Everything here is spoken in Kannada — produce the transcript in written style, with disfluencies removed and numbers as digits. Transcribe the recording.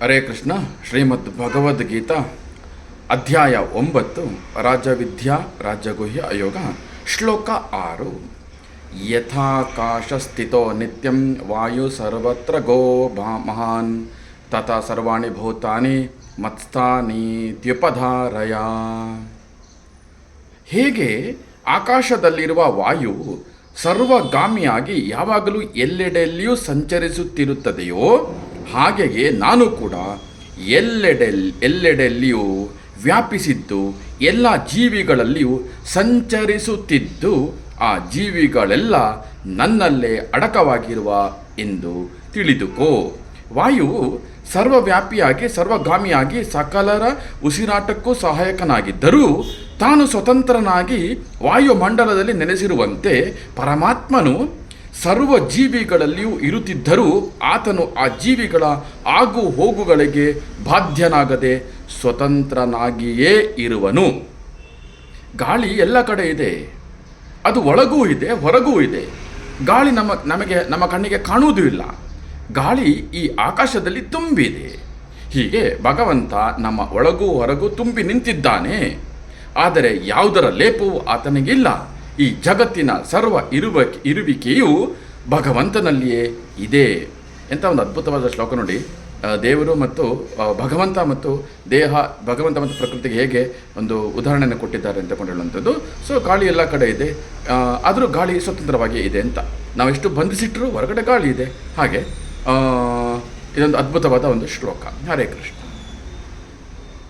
ಹರೇ ಕೃಷ್ಣ. ಶ್ರೀಮದ್ ಭಗವದ್ಗೀತಾ ಅಧ್ಯಾಯ 9 ರಾಜವಿದ್ಯಾ ರಾಜಗುಹ್ಯ ಅಯೋಗ ಶ್ಲೋಕ 6. ಯಥಾಕಾಶ ಸ್ಥಿತೋ ನಿತ್ಯಂ ವಾಯು ಸರ್ವತ್ರ ಗೋ ಮಹಾನ್ ತಥಾ ಸರ್ವಾಣಿ ಭೂತಾನಿ ಮತ್ಸ್ಥಾನೀತ್ಯುಪಧಾರಯ. ಹೇಗೆ ಆಕಾಶದಲ್ಲಿರುವ ವಾಯು ಸರ್ವಗಾಮಿಯಾಗಿ ಯಾವಾಗಲೂ ಎಲ್ಲೆಡೆಯಲ್ಲಿಯೂ ಸಂಚರಿಸುತ್ತಿರುತ್ತದೆಯೋ ಹಾಗೆಯೇ ನಾನು ಕೂಡ ಎಲ್ಲೆಡೆಯಲ್ಲಿಯೂ ವ್ಯಾಪಿಸಿದ್ದು ಎಲ್ಲ ಜೀವಿಗಳಲ್ಲಿಯೂ ಸಂಚರಿಸುತ್ತಿದ್ದು ಆ ಜೀವಿಗಳೆಲ್ಲ ನನ್ನಲ್ಲೇ ಅಡಕವಾಗಿರುವ ಎಂದು ತಿಳಿದುಕೋ. ವಾಯುವು ಸರ್ವವ್ಯಾಪಿಯಾಗಿ ಸರ್ವಗಾಮಿಯಾಗಿ ಸಕಲರ ಉಸಿರಾಟಕ್ಕೂ ಸಹಾಯಕನಾಗಿದ್ದರೂ ತಾನು ಸ್ವತಂತ್ರನಾಗಿ ವಾಯುಮಂಡಲದಲ್ಲಿ ನೆಲೆಸಿರುವಂತೆ ಪರಮಾತ್ಮನು ಸರ್ವ ಜೀವಿಗಳಲ್ಲಿಯೂ ಇರುತ್ತಿದ್ದರೂ ಆತನು ಆ ಜೀವಿಗಳ ಆಗು ಹೋಗುಗಳಿಗೆ ಬಾಧ್ಯನಾಗದೆ ಸ್ವತಂತ್ರನಾಗಿಯೇ ಇರುವನು. ಗಾಳಿ ಎಲ್ಲ ಕಡೆ ಇದೆ, ಅದು ಒಳಗೂ ಇದೆ ಹೊರಗೂ ಇದೆ. ಗಾಳಿ ನಮ್ಮ ಕಣ್ಣಿಗೆ ಕಾಣುವುದೂ ಇಲ್ಲ. ಗಾಳಿ ಈ ಆಕಾಶದಲ್ಲಿ ತುಂಬಿದೆ. ಹೀಗೆ ಭಗವಂತ ನಮ್ಮ ಒಳಗೂ ಹೊರಗೂ ತುಂಬಿ ನಿಂತಿದ್ದಾನೆ. ಆದರೆ ಯಾವುದರ ಲೇಪವೂ ಆತನಿಗಿಲ್ಲ. ಈ ಜಗತ್ತಿನ ಸರ್ವ ಇರುವಿಕೆಯು ಭಗವಂತನಲ್ಲಿಯೇ ಇದೆ ಎಂಥ ಒಂದು ಅದ್ಭುತವಾದ ಶ್ಲೋಕ ನೋಡಿ. ದೇವರು ಮತ್ತು ಭಗವಂತ ಮತ್ತು ಭಗವಂತ ಮತ್ತು ಪ್ರಕೃತಿಗೆ ಹೇಗೆ ಒಂದು ಉದಾಹರಣೆಯನ್ನು ಕೊಟ್ಟಿದ್ದಾರೆ ಅಂತ ಹೇಳುವಂಥದ್ದು. ಸೊ ಗಾಳಿ ಎಲ್ಲ ಕಡೆ ಇದೆ, ಆದರೂ ಗಾಳಿ ಸ್ವತಂತ್ರವಾಗಿ ಇದೆ ಅಂತ. ನಾವೆಷ್ಟು ಬಂಧಿಸಿಟ್ಟರೂ ಹೊರಗಡೆ ಗಾಳಿ ಇದೆ. ಹಾಗೆ ಇದೊಂದು ಅದ್ಭುತವಾದ ಒಂದು ಶ್ಲೋಕ. ಹರೇ ಕೃಷ್ಣ.